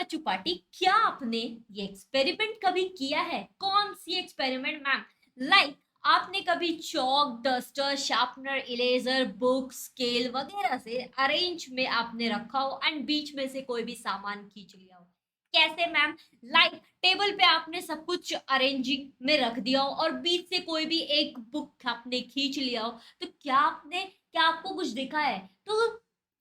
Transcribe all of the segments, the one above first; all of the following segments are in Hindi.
बच्चों पार्टी, क्या आपने ये एक्सपेरिमेंट कभी किया है? कौन सी एक्सपेरिमेंट मैम? लाइक आपने कभी chalk, duster, sharpener, eraser, book, scale वगैरह से अरेंज में आपने रखा हो एंड बीच में से कोई भी सामान खींच लिया हो? कैसे मैम? लाइक टेबल पे आपने सब कुछ अरेंजिंग में रख दिया हो और बीच से कोई भी एक बुक आपने खींच लिया हो, तो क्या आपको कुछ दिखा है? तो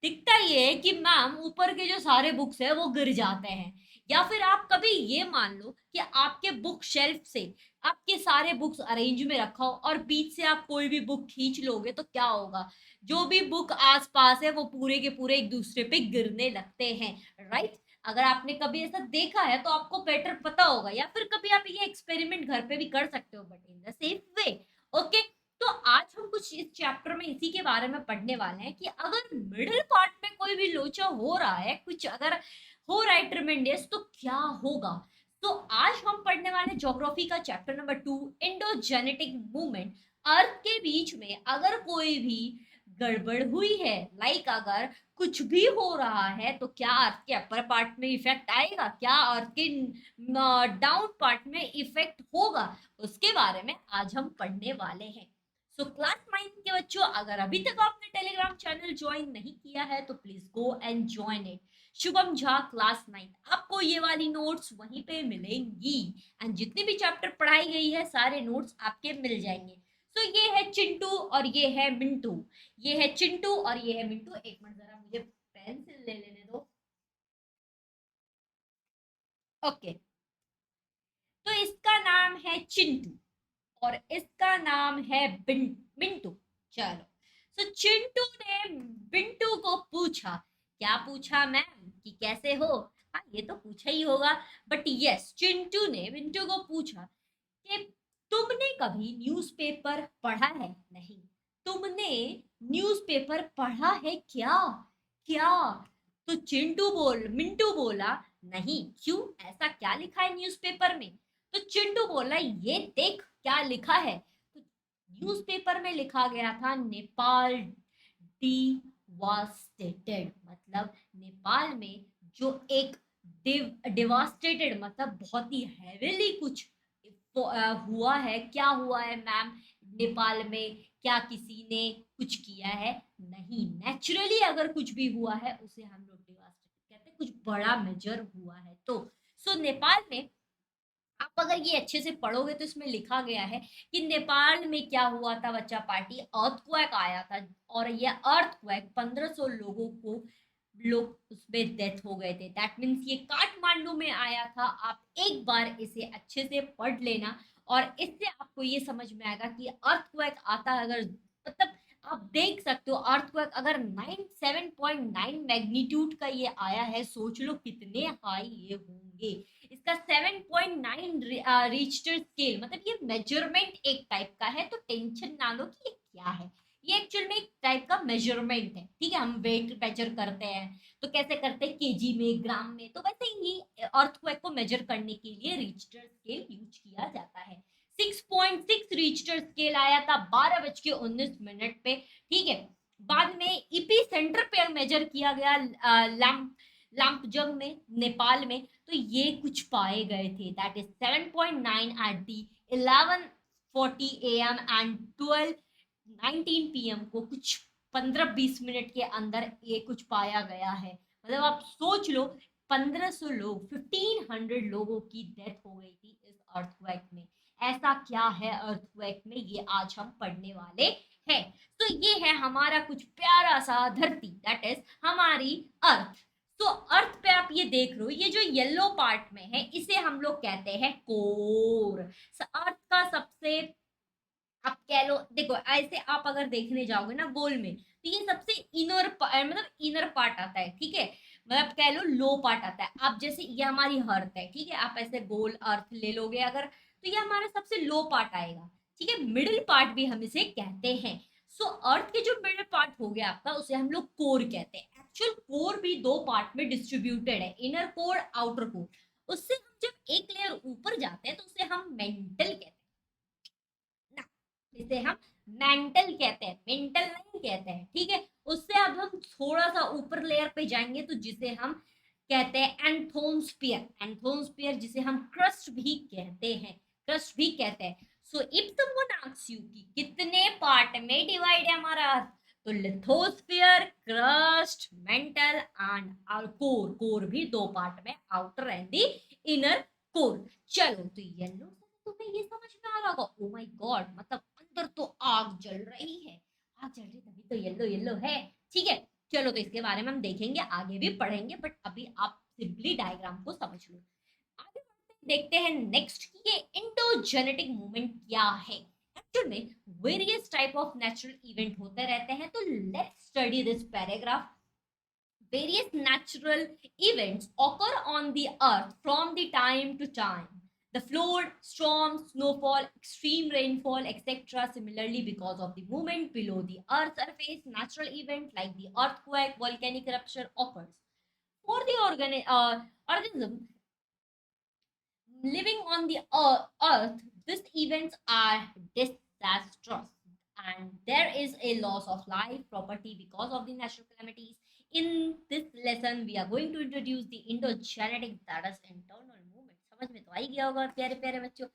दिखता ये है कि मैम ऊपर के जो सारे बुक्स है वो गिर जाते हैं। या फिर आप कभी ये मान लो कि आपके बुक शेल्फ से आपके सारे बुक्स अरेंज में रखा हो और बीच से आप कोई भी बुक खींच लोगे तो क्या होगा? जो भी बुक आसपास है वो पूरे के पूरे एक दूसरे पे गिरने लगते हैं, राइट? अगर आपने कभी ऐसा देखा है तो आपको बेटर पता होगा, या फिर कभी आप ये एक्सपेरिमेंट घर पे भी कर सकते हो, but in the same way. Okay, तो आज हम कुछ इस चैप्टर में इसी के बारे में पढ़ने वाले हैं कि अगर मिडिल पार्ट में कोई भी लोचा हो रहा है, कुछ अगर हो रहा है ट्रिमेंडस, तो क्या होगा? तो आज हम पढ़ने वाले ज्योग्राफी का चैप्टर नंबर 2, इंडोजेनेटिक मूवमेंट। अर्थ के बीच में अगर कोई भी गड़बड़ हुई है, लाइक अगर कुछ भी हो रहा है, तो क्या अर्थ के अपर पार्ट में इफेक्ट आएगा, क्या अर्थ के डाउन पार्ट में इफेक्ट होगा, उसके बारे में आज हम पढ़ने वाले हैं। सो क्लास 9 के बच्चों, अगर अभी तक आपने टेलीग्राम चैनल ज्वाइन नहीं किया है तो please go and join it. Shubham Jha class 9, आपको ये वाली नोट्स वहीं पे मिलेंगी एंड जितनी भी चैप्टर पढ़ाई गई है सारे नोट्स आपके मिल जाएंगे। तो ये है चिंटू और ये है मिंटू। ये है चिंटू और ये है मिंटू। एक मिनट जरा मुझे पेंसिल ले लेने दो। ओके, तो इसका नाम है चिंटू और इसका नाम है मिंटू। चलो, तो चिंटू ने बिंटू को पूछा। क्या पूछा मैम? कि कैसे हो? हाँ, ये तो पूछा ही होगा, बट यस, चिंटू ने बिंटू को पूछा कि तुमने कभी न्यूज़पेपर पढ़ा है? नहीं। तुमने न्यूज़पेपर पढ़ा है क्या? क्या? तो मिंटू बोला नहीं। क्यों? ऐसा क्या लिखा है न्यूज़पेपर में? तो चिंटू बोला ये देख क्या लिखा है। तो न्यूज़पेपर में लिखा गया था नेपाल डिवास्टेटेड, मतलब नेपाल में जो एक डिवास्टेटेड मतलब बहुत ही हेविली कुछ हुआ है। क्या हुआ है मैम नेपाल में? क्या किसी ने कुछ किया है? नहीं, नेचुरली अगर कुछ भी हुआ है उसे हम लोग डिवास्टेटेड कहते हैं, कुछ बड़ा मेजर हुआ है तो। सो नेपाल में आप अगर ये अच्छे से पढ़ोगे तो इसमें लिखा गया है कि नेपाल में क्या हुआ था बच्चा पार्टी, अर्थक्वेक आया था और ये अर्थक्वेक 1500 लोग उसमें डेथ हो गए थे। दैट मीन्स ये काठमांडू में आया था। आप एक बार इसे अच्छे से पढ़ लेना और इससे आपको ये समझ में आएगा कि अर्थक्वेक आता है अगर, मतलब आप देख सकते हो अर्थक्वेक अगर 7.9 मैग्नीट्यूड का ये आया है, सोच लो कितने हाई ये होंगे। इसका 7.9 रिक्टर स्केल, मतलब ये मेजरमेंट एक टाइप का है, तो टेंशन ना लो कि ये क्या है। ये एक्चुअल में एक टाइप का मेजरमेंट है, ठीक है? हम वेट मेजर करते हैं तो कैसे करते हैं, केजी में, ग्राम में, तो वैसे ही अर्थक्वेक को मेजर करने के लिए रिक्टर स्केल यूज किया जाता है। 6.6 रिक्टर स्केल आया था 12:19 पे, ठीक है? बाद में ईपी सेंटर पे मेजर किया गया लामजंग में, नेपाल में, तो ये कुछ पाए गए थे। That is 7.9 at the 11:40 AM and 12:19 PM को, कुछ 15-20 मिनट के अंदर ये कुछ पाया गया है। मतलब आप सोच लो 1500 लोग, 1500 लोगों की डेथ हो गई थी इस अर्थक्वेक में। ऐसा क्या है अर्थक्वेक में, ये आज हम पढ़ने वाले हैं। तो ये है हमारा कुछ प्यारा सा धरती, दैट इज हमारी अर्थ। तो अर्थ पे आप ये देख रहे हो, ये जो येलो पार्ट में है इसे हम लोग कहते हैं कोर। अर्थ का सबसे, आप कह लो, देखो ऐसे आप अगर देखने जाओगे ना गोल में, तो ये सबसे मतलब इनर पार्ट आता है, ठीक है? मतलब कह लो लो पार्ट आता है। आप जैसे ये हमारी अर्थ है, ठीक है? आप ऐसे गोल अर्थ ले लोगे अगर, तो ये हमारा सबसे लो पार्ट आएगा, ठीक है? मिडिल पार्ट भी हम इसे कहते हैं। सो अर्थ के जो मिडिल पार्ट हो गया आपका, उसे हम लोग कोर कहते हैं। एक्चुअल कोर भी दो पार्ट में डिस्ट्रीब्यूटेड है, इनर कोर, आउटर कोर। उससे हम जब एक लेयर ऊपर जाते हैं तो उसे हम मेंटल कहते हैं ना, इसे हम मेंटल कहते हैं, मेंटल नहीं कहते हैं, ठीक है? उससे अब हम थोड़ा सा ऊपर लेयर पे जाएंगे तो जिसे हम कहते हैं एंथोस्फीयर, एंथोस्फीयर जिसे हम क्रस्ट भी कहते हैं, क्रस्ट भी कहते हैं। So if someone asks you कि कितने पार्ट में डिवाइड है हमारा अर्थ, तो lithosphere, crust, mental and core, core भी दो पार्ट में, outer and the inner core. चलो तो येलो से तुम्हें ये समझ में आ रहा होगा, ओ माय गॉड, मतलब अंदर तो आग जल रही है, आग जल रही तभी तो येलो येलो है। ठीक है, चलो तो इसके बारे में हम देखेंगे, आगे भी पढ़ेंगे, बट अभी आप सिंपली डायग्राम को समझ लो। आगे देखते हैं नेक्स्ट कि ये इंडोजेनेटिक मूवमेंट क्या है। एक्चुअल में various type of natural event होते रहते हैं, तो let's study this paragraph. Various natural events occur on the earth from the time to time. The flood, storm, snowfall, extreme rainfall, etc. Similarly, because of the movement below the earth's surface, natural event like the earthquake, volcanic eruption occurs. For the organism living on the earth, these events are disastrous and there is a loss of life, property because of the natural calamities. In this lesson, we are going to introduce the endogenetic, that is internal movement. समझ में तो आ ही गया होगा प्यारे प्यारे बच्चों।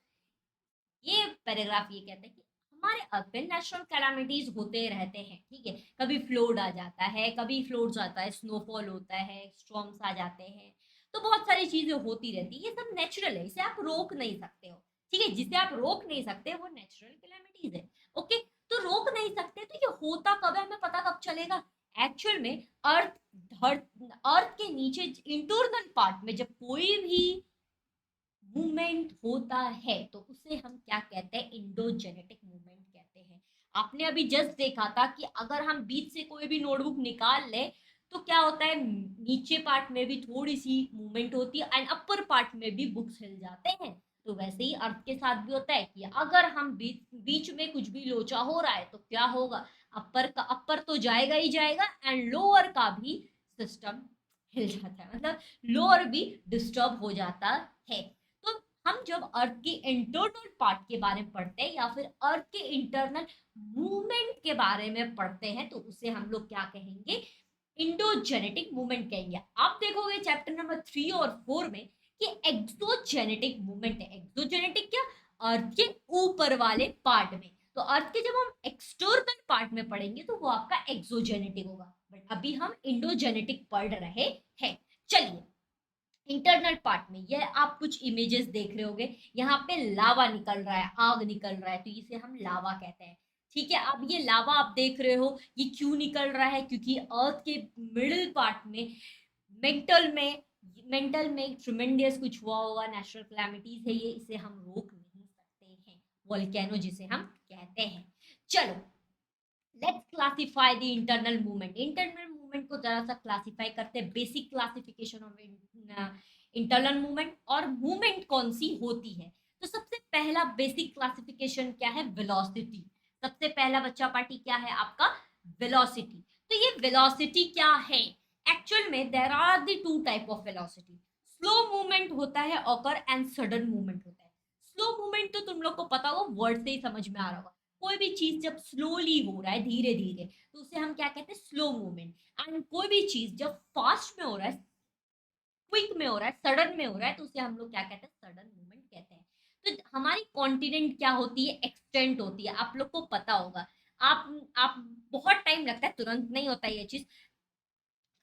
ये पैराग्राफ ये कहते हैं कि हमारे अर्थ पे नेचुरल कैलामिटीज होते रहते हैं, ठीक है, कभी फ्लोड आ जाता है, कभी फ्लोड्स आता है, स्नोफॉल होता है, स्टॉर्म्स आ जाते हैं, तो बहुत सारी चीजें होती रहती है, ये सब नेचुरल है, इसे आप रोक नहीं सकते हो। ठीक है, जिसे आप रोक नहीं सकते वो नेचुरल कैलामिटीज है। ओके, तो रोक नहीं सकते, तो ये होता कब है, हमें पता कब चलेगा। एक्चुअल में अर्थ अर्थ के नीचे इंटरनल पार्ट में जब कोई भी मूवमेंट होता है तो उसे हम क्या कहते हैं, इंडोजेनेटिक मूवमेंट कहते हैं। आपने अभी जस्ट देखा था कि अगर हम बीच से कोई भी नोटबुक निकाल ले तो क्या होता है, नीचे पार्ट में भी थोड़ी सी मूवमेंट होती है एंड अपर पार्ट में भी बुक्स हिल जाते हैं। तो वैसे ही अर्थ के साथ भी होता है कि अगर हम बीच में कुछ भी लोचा हो रहा है तो क्या होगा, अपर तो जाएगा ही जाएगा एंड लोअर का भी सिस्टम हिल जाता है, मतलब लोअर भी डिस्टर्ब हो जाता है। तो हम जब अर्थ के इंटरनल पार्ट के बारे में पढ़ते हैं या फिर अर्थ के इंटरनल मूवमेंट के बारे में पढ़ते हैं तो उसे हम लोग क्या कहेंगे, इंडोजेनेटिक मूवमेंट कहेंगे। आप देखोगे चैप्टर नंबर 3 और 4 में कि एक्सोजेनेटिक मूवमेंट है। एक्सोजेनेटिक क्या, अर्थ के ऊपर वाले पार्ट में, तो अर्थ के जब हम एक्सटर्नल पार्ट में पढ़ेंगे तो वो आपका एक्सोजेनेटिक होगा, बट अभी हम इंडोजेनेटिक पढ़ रहे हैं। चलिए, इंटरनल पार्ट में ये आप कुछ इमेजेस देख रहे होगे, यहाँ पे लावा निकल रहा है, आग निकल रहा है, तो इसे हम लावा कहते हैं। ठीक है, अब ये लावा आप देख रहे हो, ये क्यों निकल रहा है, क्योंकि अर्थ के मिडिल पार्ट में मेंटल में मेंटल में ट्रिमेंडियस कुछ हुआ होगा, नेचुरल कैलामिटीज है ये, इसे हम रोक नहीं सकते हैं, वोल्केनो जिसे हम कहते हैं। चलो, let's classify the internal movement. Internal movement को जरा सा क्लासिफाई करते हैं, basic classification of internal movement और मूवमेंट कौन सी होती है। तो सबसे पहला बेसिक क्लासिफिकेशन क्या है, वेलोसिटी। सबसे पहला बच्चा पार्टी क्या है आपका, वेलोसिटी। तो ये वेलोसिटी क्या है, एक्चुअल में there are the two type of velocity. Slow movement होता है ऑकर एंड सडन मूवमेंट होता है। स्लो मूवमेंट तो तुम लोग को पता होगा, वर्ड से ही समझ में आ रहा होगा, कोई भी चीज जब स्लोली हो रहा है, धीरे धीरे, तो उसे हम क्या कहते हैं, स्लो मूवमेंट। एंड कोई भी चीज जब फास्ट में हो रहा है, क्विक में हो रहा है, सडन में हो रहा है, तो उसे हम लोग क्या कहते हैं, सडन मूवमेंट कहते हैं। तो हमारी कॉन्टिनेंट क्या होती है, एक्सटेंट होती है, आप लोग को पता होगा। आप बहुत टाइम लगता है, तुरंत नहीं होता ये चीज,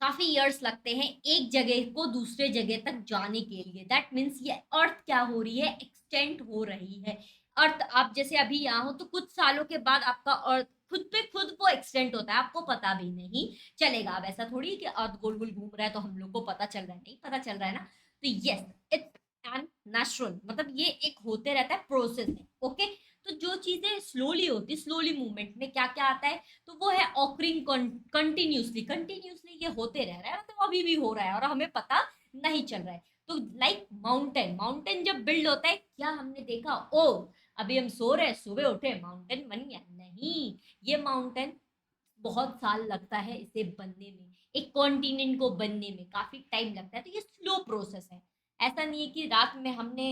काफी इयर्स लगते हैं एक जगह को दूसरे जगह तक जाने के लिए। दैट मीन्स ये अर्थ क्या हो रही है, एक्सटेंड हो रही है। अर्थ आप जैसे अभी यहाँ हो तो कुछ सालों के बाद आपका अर्थ खुद पे खुद वो एक्सटेंड होता है, आपको पता भी नहीं चलेगा। अब ऐसा थोड़ी कि अर्थ गोल गोल घूम रहा है तो हम लोग को पता चल रहा है, नहीं पता चल रहा है ना। तो यस, इट्स एन नेचुरल, मतलब ये एक होते रहता है, प्रोसेस है। ओके, तो जो चीजें स्लोली होती है, स्लोली मूवमेंट में क्या क्या आता है, तो वो है ऑकरिंग कंटिन्यूसली। कंटिन्यूसली ये होते रह रहा है, मतलब अभी भी हो रहा है और हमें पता नहीं चल रहा है। तो लाइक माउंटेन, माउंटेन जब बिल्ड होता है, क्या हमने देखा, ओ अभी हम सो रहे हैं, सुबह उठे माउंटेन बन गया, नहीं, ये माउंटेन बहुत साल लगता है इसे बनने में, एक कॉन्टिनेंट को बनने में काफी टाइम लगता है। तो ये स्लो प्रोसेस है, ऐसा नहीं है कि रात में हमने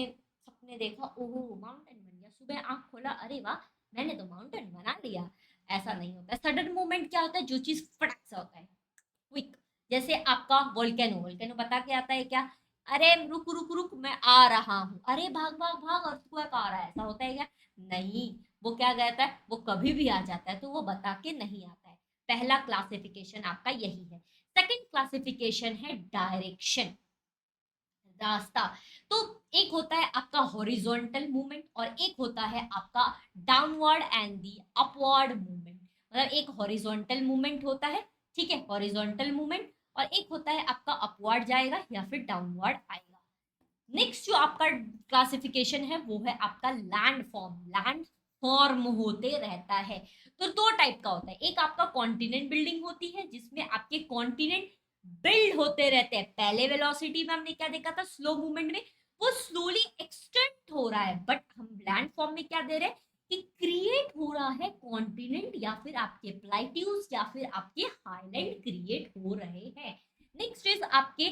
सपने देखा, ओहो माउंटेन बन गया, सुबह आंख खोला, अरे वाह मैंने तो माउंटेन बना लिया। ऐसा नहीं होता है। सडन मूवमेंट क्या होता है, जो चीज फटक से होता है, क्विक, जैसे आपका वोल्केनो, वोल्केनो बता के आता है क्या, अरे रुक रुक रुक मैं आ रहा हूँ, अरे भाग भाग भाग अर्थक्वेक आ रहा है, ऐसा होता है क्या? नहीं, वो क्या कहता है, वो कभी भी आ जाता है, तो वो बता के नहीं आता है। पहला क्लासिफिकेशन आपका यही है। सेकंड क्लासिफिकेशन है डायरेक्शन, रास्ता। तो एक होता है आपका हॉरिजॉन्टल मूवमेंट और एक होता है आपका downward and the upward movement. मतलब एक हॉरिजॉन्टल मूवमेंट होता है, ठीक है, हॉरिजॉन्टल मूवमेंट, और एक होता है आपका अपवर्ड जाएगा या फिर डाउनवर्ड आएगा। नेक्स्ट जो आपका क्लासिफिकेशन है वो है आपका लैंड फॉर्म, लैंड फॉर्म होते रहता है। तो दो टाइप का होता है, एक आपका कॉन्टिनेंट बिल्डिंग होती है जिसमें आपके कॉन्टिनेंट बिल्ड होते रहते हैं। पहले वेलोसिटी में हमने क्या देखा था, स्लो मूवमेंट में वो स्लोली एक्सटेंड हो रहा है, बट हम लैंड फॉर्म में क्या दे रहे हैं कि क्रिएट हो रहा है कॉन्टिनेंट, या फिर आपके प्लाइट्यूज या फिर आपके हाईलैंड क्रिएट हो रहे हैं। नेक्स्ट इज आपके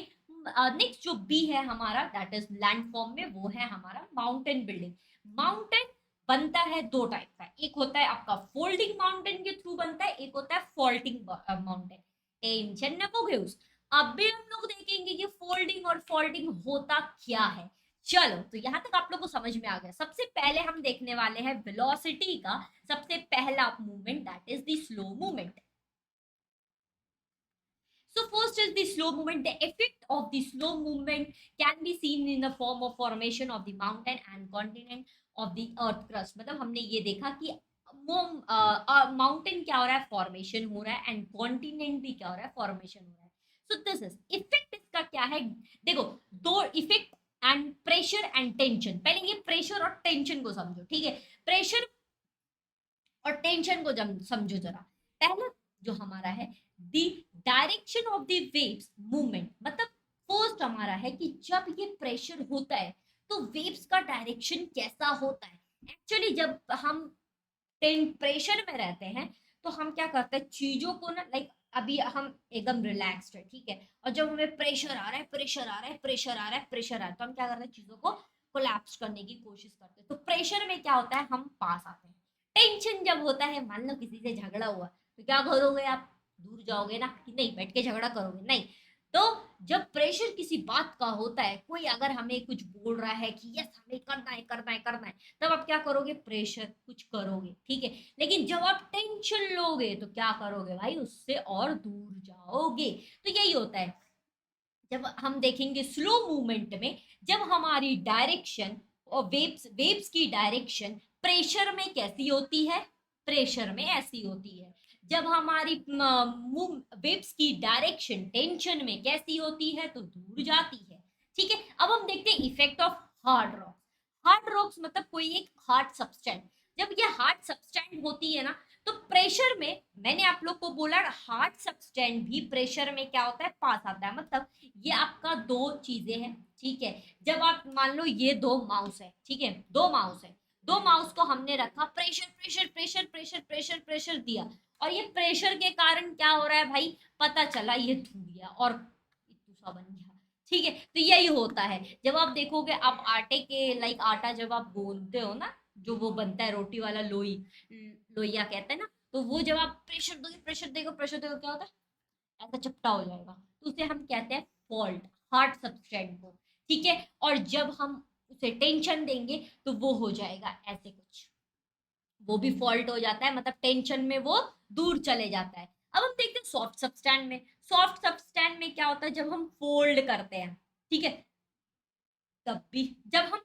नेक्स्ट जो बी है हमारा, दैट इज लैंड फॉर्म में, वो है हमारा माउंटेन बिल्डिंग। माउंटेन बनता है दो टाइप का, एक होता है आपका फोल्डिंग माउंटेन के थ्रू बनता है, एक होता है फॉल्टिंग माउंटेन। टेंशन न हो उस, अब भी हम लोग देखेंगे कि फोल्डिंग और फॉल्टिंग होता क्या है। चलो, तो यहां तक आप लोग को समझ में आ गया। सबसे पहले हम देखने वाले हैं वेलोसिटी का सबसे पहला movement, that is the slow movement. So first is the slow movement. The effect of the slow movement can be seen in the form of formation of the mountain and continent of the earth crust. मतलब हमने ये देखा कि वो माउंटेन क्या हो रहा है, फॉर्मेशन हो रहा है, एंड कॉन्टिनेंट भी क्या हो रहा है, फॉर्मेशन हो रहा है। सो दिस इज इफेक्ट, इसका क्या है, देखो, दो effect and pressure and tension. पहले ये प्रेशर और टेंशन को समझो, ठीक है, प्रेशर और टेंशन को समझो जरा। पहला जो हमारा है, the direction of the waves movement, मतलब फर्स्ट हमारा है कि जब ये प्रेशर होता है तो वेव्स का डायरेक्शन कैसा होता है। एक्चुअली जब हम प्रेशर में रहते हैं तो हम क्या करते हैं चीजों को ना, लाइक अभी हम एकदम रिलैक्स्ड है, ठीक है, और जब हमें प्रेशर आ रहा है, प्रेशर आ रहा है, प्रेशर आ रहा है, प्रेशर आ रहा है, तो हम क्या करते हैं चीजों को कोलैप्स करने की कोशिश करते हैं। तो प्रेशर में क्या होता है, हम पास आते हैं। टेंशन जब होता है, मान लो किसी से झगड़ा हुआ, तो क्या करोगे आप, दूर जाओगे ना, कि नहीं बैठ के झगड़ा करोगे, नहीं। तो जब प्रेशर किसी बात का होता है, कोई अगर हमें कुछ बोल रहा है कि यस हमें करना है करना है करना है, तब आप क्या करोगे, प्रेशर कुछ करोगे, ठीक है। लेकिन जब आप टेंशन लोगे तो क्या करोगे भाई, उससे और दूर जाओगे। तो यही होता है जब हम देखेंगे स्लो मूवमेंट में, जब हमारी डायरेक्शन और वेव्स वेव्स की डायरेक्शन प्रेशर में कैसी होती है, प्रेशर में ऐसी होती है। जब हमारी वेव्स की डायरेक्शन टेंशन में कैसी होती है, तो दूर जाती है, ठीक है। अब हम देखते हैं effect of hard rocks. Hard rocks मतलब कोई एक हार्ड सब्सटेंस, जब ये हार्ड सब्सटेंस होती है ना, तो प्रेशर में, मैंने आप लोग को बोला हार्ड सब्सटेंस भी प्रेशर में क्या होता है, पास आता है। मतलब ये आपका दो चीजें हैं, ठीक है। जब आप मान लो ये दो माउस है, ठीक है, दो माउस है, दो माउस को हमने रखा, pressure pressure pressure pressure pressure pressure दिया, और ये प्रेशर के कारण क्या हो रहा है भाई, पता चला ये धुल गया और सा बन गया, ठीक है। तो यही होता है, जब आप देखोगे, आप आटे के, लाइक आटा जब आप गूंदते हो ना, जो वो बनता है रोटी वाला लोई, लोइया कहते हैं ना, तो वो जब आप प्रेशर दोगे, प्रेशर देगा, प्रेशर देगा, क्या होता है, ऐसा चपटा हो जाएगा, तो उसे हम कहते हैं फॉल्ट, हार्ड सब्सटेंस को, ठीक है। और जब हम उसे टेंशन देंगे तो वो हो जाएगा ऐसे कुछ, वो भी फॉल्ट हो जाता है, मतलब टेंशन में वो दूर चले जाता है। अब हम देखते हैं सॉफ्ट सब्सटेंस में। सॉफ्ट सब्सटेंस में क्या होता है, जब हम फोल्ड करते हैं, ठीक है, तब भी जब हम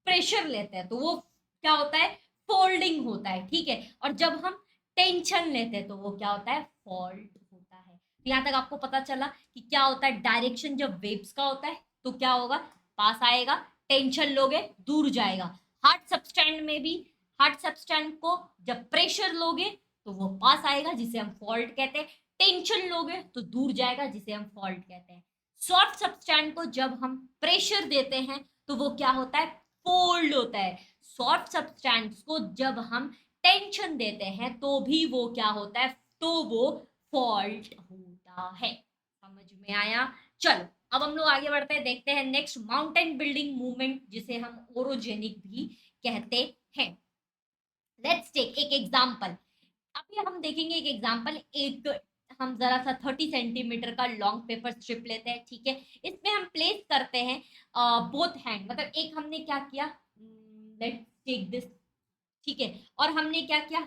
प्रेशर लेते हैं तो वो क्या होता है, फोल्डिंग होता है, ठीक है। और जब हम टेंशन लेते हैं तो वो क्या होता है, फॉल्ट होता है। तो यहाँ तक आपको पता चला कि क्या होता है, डायरेक्शन जब वेव्स का होता है तो क्या होगा, पास आएगा, टेंशन लोगे दूर जाएगा। हार्ड सब्सटेंस में भी, हार्ड सब्सटेंस को जब प्रेशर लोगे तो वो पास आएगा, जिसे हम फॉल्ट कहते हैं। टेंशन लोगे तो दूर जाएगा, जिसे हम फॉल्ट कहते हैं। सॉफ्ट सब्सटेंस को जब हम प्रेशर देते हैं तो वो क्या होता है, फोल्ड होता है। सॉफ्ट सब्सटेंस को जब हम टेंशन देते हैं तो भी वो क्या होता है, तो वो फॉल्ट होता है। समझ में आया? चलो, अब हम लोग आगे बढ़ते हैं, देखते हैं नेक्स्ट माउंटेन बिल्डिंग मूवमेंट, जिसे हम ओरोजेनिक भी कहते हैं। लेट्स टेक एक एग्जांपल। अभी हम देखेंगे एक एग्जांपल, एक हम जरा सा 30 सेंटीमीटर का लॉन्ग पेपर स्ट्रिप लेते हैं, ठीक है। इसमें हम प्लेस करते हैं बोथ हैंड, मतलब एक हमने क्या किया, लेट्स टेक दिस, ठीक है। और हमने क्या किया,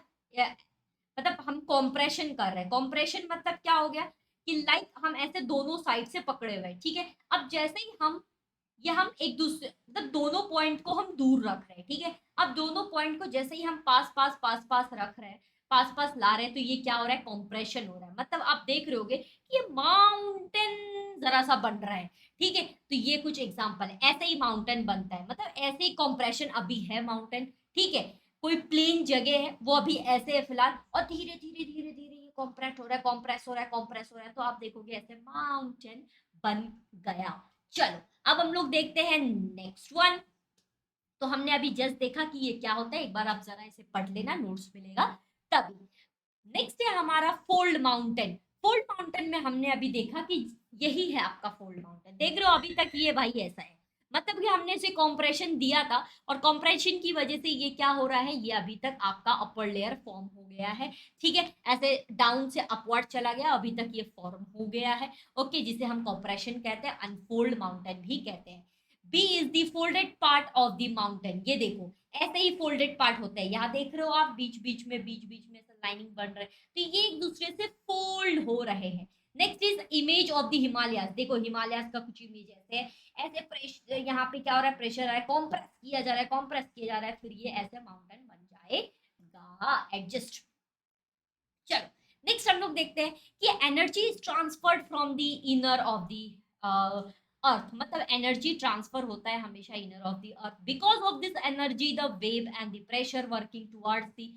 मतलब हम कॉम्प्रेशन कर रहे हैं। कॉम्प्रेशन मतलब क्या हो गया कि लाइक हम ऐसे दोनों साइड से पकड़े हुए हैं, ठीक है। अब जैसे ही हम ये हम एक दूसरे मतलब दोनों पॉइंट को हम दूर रख रहे हैं, ठीक है। अब दोनों पॉइंट को जैसे ही हम पास पास पास पास रख रहे हैं, पास पास ला रहे हैं, तो ये क्या हो रहा है, कॉम्प्रेशन हो रहा है। मतलब आप देख रहे होगे कि ये माउंटेन जरा सा बन रहा है, ठीक है। तो ये कुछ एग्जांपल है, ऐसे ही माउंटेन बनता है, मतलब ऐसे ही कॉम्प्रेशन अभी है माउंटेन, ठीक है। कोई प्लेन जगह है वो अभी ऐसे है फिलहाल, और धीरे धीरे धीरे धीरे ये कॉम्प्रेस हो रहा है, कॉम्प्रेस हो रहा है, कॉम्प्रेस हो रहा है, तो आप देखोगे ऐसे माउंटेन बन गया। चलो अब हम लोग देखते हैं नेक्स्ट वन। तो हमने अभी जस्ट देखा कि ये क्या होता है, एक बार आप जरा इसे पढ़ लेना, नोट्स मिलेगा तभी। नेक्स्ट है हमारा फोल्ड माउंटेन। फोल्ड माउंटेन में हमने अभी देखा कि यही है आपका फोल्ड माउंटेन, देख रहे हो अभी तक ये भाई ऐसा है, मतलब कि हमने इसे कॉम्प्रेशन दिया था, और कॉम्प्रेशन की वजह से ये क्या हो रहा है, ये अभी तक आपका अपर लेयर फॉर्म हो गया है, ठीक है। ऐसे डाउन से अपवर्ड चला गया, अभी तक ये फॉर्म हो गया है, ओके, जिसे हम कॉम्प्रेशन कहते हैं, अनफोल्ड माउंटेन भी कहते हैं। B is the folded part of the mountain, ये देखो ऐसे ही फोल्डेड पार्ट होता है, यहाँ देख रहे हो आप बीच बीच में लाइनिंग बन रहा है, तो ये एक दूसरे से फोल्ड हो रहे हैं। Next is image of the Himalayas, देखो हिमालयास का कुछ इमेज ऐसे है, ऐसे प्रेशर, यहाँ पे क्या हो रहा है, प्रेशर आ रहा है, कॉम्प्रेस किया जा रहा है, कॉम्प्रेस किया जा रहा है, फिर ये ऐसे माउंटेन बन जाएगा, एडजस्ट। चलो नेक्स्ट हम लोग देखते हैं कि energy is transferred from the inner of the अर्थ, मतलब एनर्जी ट्रांसफर होता है हमेशा inner of the earth, because of this energy the wave and the pressure working towards the,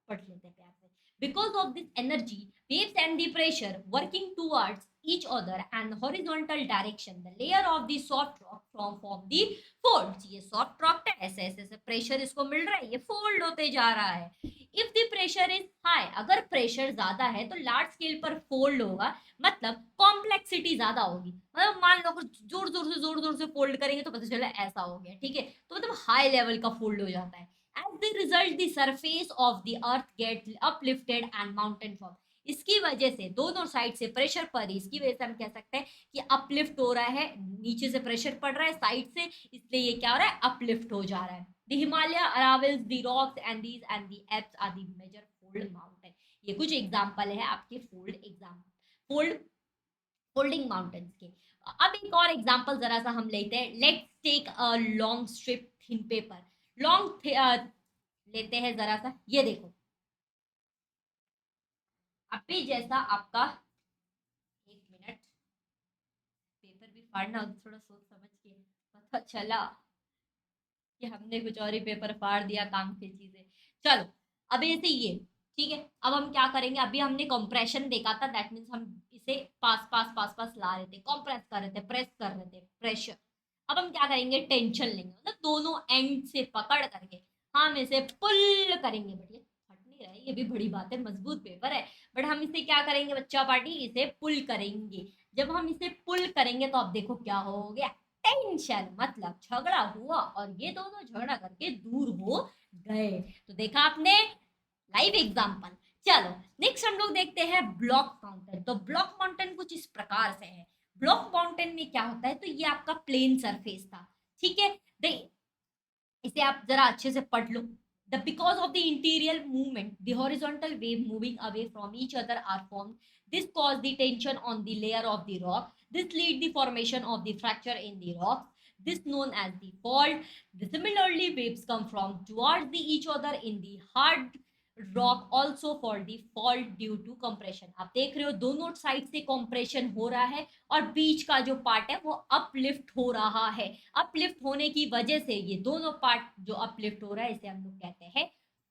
पढ़ लेते हैं प्यार से, because of this energy waves and the pressure working towards each other and horizontal direction the layer of the soft rock from the folds, ये soft rock है, ऐसे ऐसे ऐसे प्रेशर इसको मिल रहा है, ये फोल्ड होते जा रहा है। If the pressure is high, अगर प्रेशर ज्यादा है तो लार्ज स्केल पर फोल्ड होगा, मतलब कॉम्प्लेक्सिटी ज्यादा होगी, मतलब मान लो जोर जोर से फोल्ड करेंगे तो पता चला ऐसा हो गया, ठीक है, तो मतलब हाई लेवल का फोल्ड हो जाता है। As the result, the surface of the earth gets uplifted and mountain form. इसकी वजह से दोनों साइड से प्रेशर पड़ रही, इसकी वजह से हम कह सकते हैं कि अपलिफ्ट हो रहा है, नीचे से प्रेशर पड़ रहा है साइड से, इसलिए ये क्या हो रहा है, अपलिफ्ट हो जा रहा है। The Himalaya unravels the rocks and these and the Alps are the major fold mountain. ये कुछ एग्जांपल है आपके फोल्ड फोल्डिंग माउंटेन्स के। अब एक और एग्जांपल जरा सा हम लेते हैं, let's take a long strip thin paper. Long लेते हैं जरा सा, ये देखो अभी जैसा आपका, एक मिनट, पेपर भी फाड़ना थोड़ा सोच समझ के, पता चला कि हमने कुछ और ही पेपर फाड़ दिया काम की चीजें। चलो अब ऐसे ये, ठीक है। अब हम क्या करेंगे, अभी हमने कंप्रेशन देखा था, दैट मीन्स हम इसे पास पास पास पास ला रहे थे, कंप्रेस कर रहे थे, प्रेस कर रहे थे, प्रेशर। अब हम क्या करेंगे, टेंशन लेंगे, मतलब दोनों एंड से पकड़ करके हम इसे पुल करेंगे, बट ये फट नहीं रहा है, ये भी बड़ी बात है, मजबूत पेपर है, बट हम इसे क्या करेंगे बच्चा पार्टी, इसे पुल करेंगे। जब हम इसे पुल करेंगे तो अब देखो क्या हो गया, टेंशन, मतलब झगड़ा हुआ और ये दोनों झगड़ा करके दूर हो गए। तो देखा आपने, लाइव एग्जांपल। चलो नेक्स्ट हम लोग देखते हैं ब्लॉक माउंटेन। तो ब्लॉक माउंटेन कुछ इस प्रकार से है। ब्लॉक माउंटेन में क्या होता है, तो ये आपका प्लेन सरफेस था, ठीक है। इसे आप जरा अच्छे से पढ़ लो। The because of the interior movement, the horizontal wave moving away from each other are formed. This cause the tension on the layer of the rock. This lead the formation of the fracture in the rock. This known as the fault. The similarly waves come from towards the each other in the hard rock also for the fault due to compression. आप देख रहे हो दोनों साइड से कंप्रेशन हो रहा है और बीच का जो पार्ट है वो अपलिफ्ट हो रहा है। अपलिफ्ट होने की वजह से ये दोनों पार्ट जो अपलिफ्ट हो रहा है इसे हम लोग कहते हैं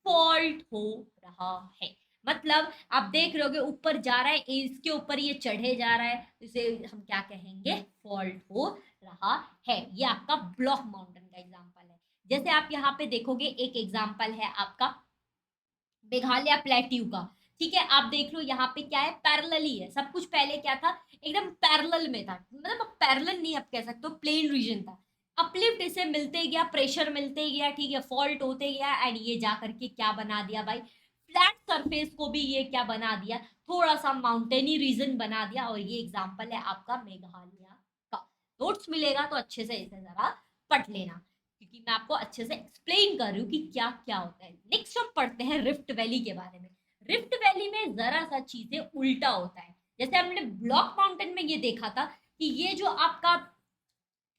फॉल्ट हो रहा है। मतलब आप देख रहे हो ऊपर जा रहा है, इसके ऊपर ये चढ़े जा रहा है, इसे हम क्या कहेंगे, फॉल्ट हो रहा है। ये आपका ब्लॉक माउंटेन का एग्जाम्पल है। जैसे आप यहाँ पे देखोगे एक एग्जाम्पल है आपका मेघालय प्लेट्यू का, ठीक है। आप देख लो यहाँ पे क्या है, पैरेलल ही है सब कुछ, पहले क्या था, एकदम पैरेलल में था, मतलब पैरेलल नहीं आप कह सकते हो, प्लेन रीजन था। अपलिफ्ट इसे मिलते गया, प्रेशर मिलते गया, ठीक है, फॉल्ट होते गया, एंड ये जा करके क्या बना दिया भाई, फ्लैट सरफेस को भी ये क्या बना दिया, थोड़ा सा माउंटेनी रीजन बना दिया। और ये एग्जांपल है आपका मेघालय का। नोट्स मिलेगा तो अच्छे से इसे जरा पढ़ लेना, क्योंकि मैं आपको अच्छे से एक्सप्लेन कर रही हूँ कि क्या क्या होता है। नेक्स्ट हम पढ़ते हैं रिफ्ट वैली के बारे में। रिफ्ट वैली में जरा सा चीजें उल्टा होता है। जैसे हमने ब्लॉक माउंटेन में ये देखा था कि ये जो आपका